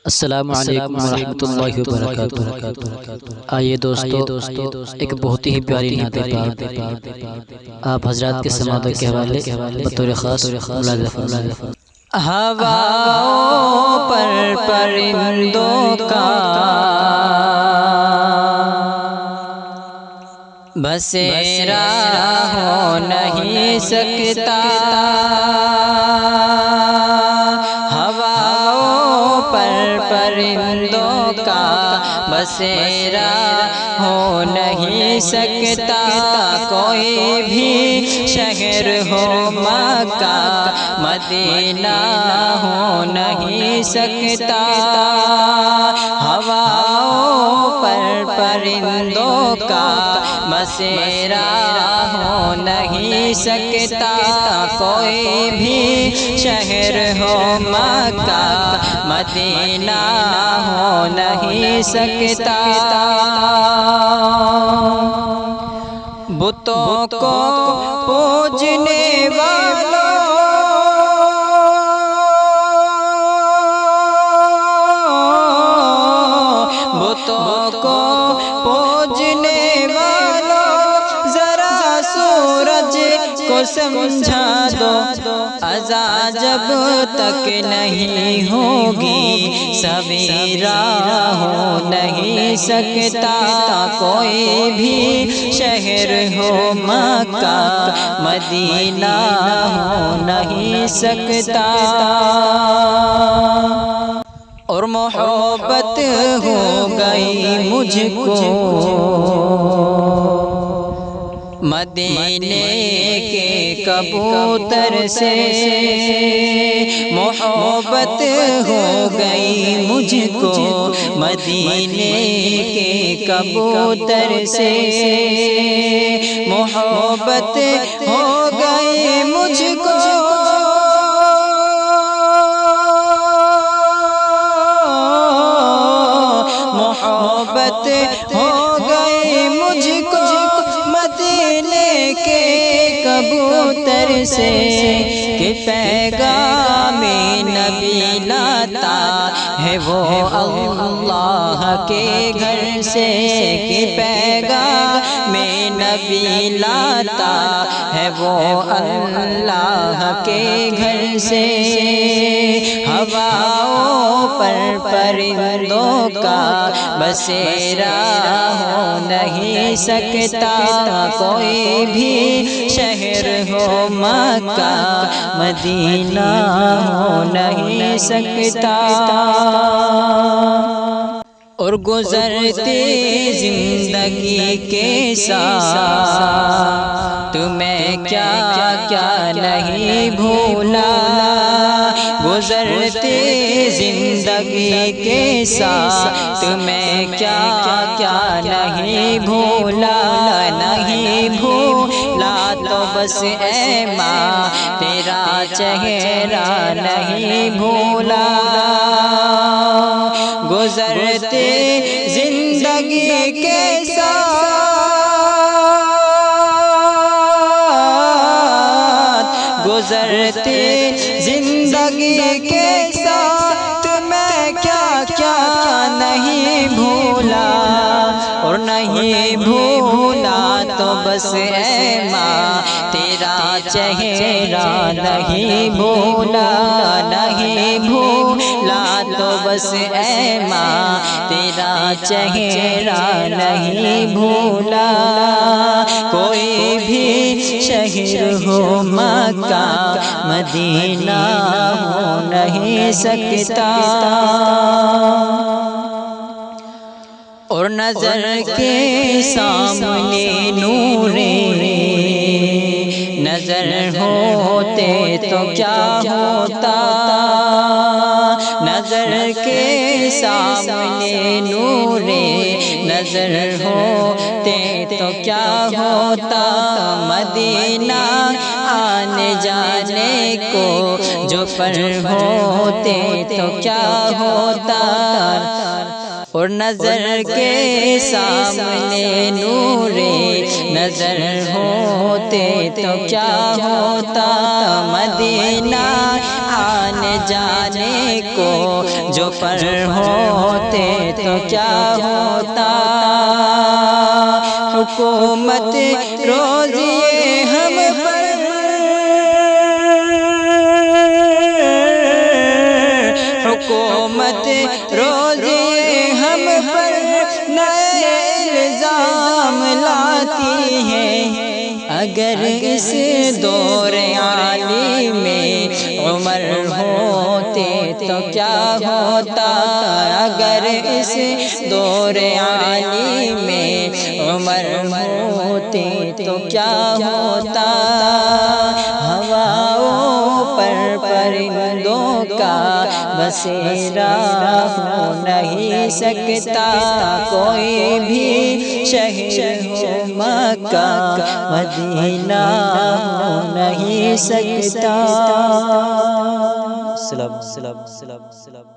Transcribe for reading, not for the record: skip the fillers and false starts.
السلام علیکم ورحمۃ اللہ وبرکاتہ۔ آئیے دوستو ایک بہت ہی پیاری نعت پاک آپ حضرات کے سماعت کے حوالے بطور خاص ملاحظہ فرمائیں۔ ہواؤں پر پرندوں کا بسیرا ہو نہیں سکتا، ہواؤں پر پرندوں کا بسیرا ہو نہیں سکتا، کوئی بھی شہر ہو مکہ مدینہ ہو نہیں سکتا، ہواؤں پر پرندوں کا بسیرا ہو نہیں سکتا، کوئی بھی شہر ہو مکہ مدینہ ہو نہیں سکتا، بتوں کو پوجنے والوں بتوں کو پوجنے والوں ذرا سورج کو سمجھا دو، اذان جب تک نہیں ہوگی سویرا ہو نہیں سکتا، کوئی بھی شہر ہو مکہ مدینہ ہو نہیں سکتا، اور محبت ہو گئی مجھ کو مدینے کے کبوتر سے، محبت ہو گئی مجھ کو مدینے کے کبوتر سے، محبت ہو گئی مجھ کو محبت ہو گئی مجھ کو مدینے کے کبوتر سے، کہ پیغام نبی لاتا ہے وہ اللہ کے گھر سے، کہ پیغام نبی لاتا ہے وہ اللہ کے گھر سے، ہواؤں پر پرندوں کا بسیرا ہو نہیں سکتا، کوئی بھی شہر ہو مکہ مدینہ ہو نہیں سکتا، اور گزرتی زندگی کے ساتھ تمہیں کیا کیا نہیں بھولا، گزرتی زندگی کے ساتھ تمہیں کیا کیا نہیں بھولا، نہیں بھولا تو بس اے ماں تیرا چہرہ نہیں بھولا، گزرتے زندگی کے ساتھ گزرتے زندگی کے ساتھ میں کیا کیا نہیں بھولا، اور نہیں بھولا تو بس اے ماں تیرا چہرہ نہیں بھولا، نہیں بھولا تو بس اے ماں تیرا چہرہ نہیں بھولا، کوئی بھی شہر ہو مکہ مدینہ ہو نہیں سکتا، اور نظر کے سامنے نور نظر ہوتے تو کیا ہوتا، نظر کے سامنے نور نظر ہوتے تو کیا ہوتا، مدینہ آنے جانے کو جو پر ہوتے تو کیا ہوتا، اور نظر کے سامنے نور نظر ہوتے تو کیا ہوتا، مدینہ آنے جانے کو جو پر ہوتے تو کیا ہوتا، حکومت روزی ہم پر، حکومت روزی ہم پر نئے الزام لاتی ہے، اگر اس دور عالی میں عمر ہوتے تو کیا ہوتا، اگر اس دور عالی میں عمر ہوتے تو کیا ہوتا، ہواؤں پر پرندوں کا بسیرا ہو نہیں سکتا، کوئی بھی شہر ہو مکہ مدینہ ہو نہیں سکتا۔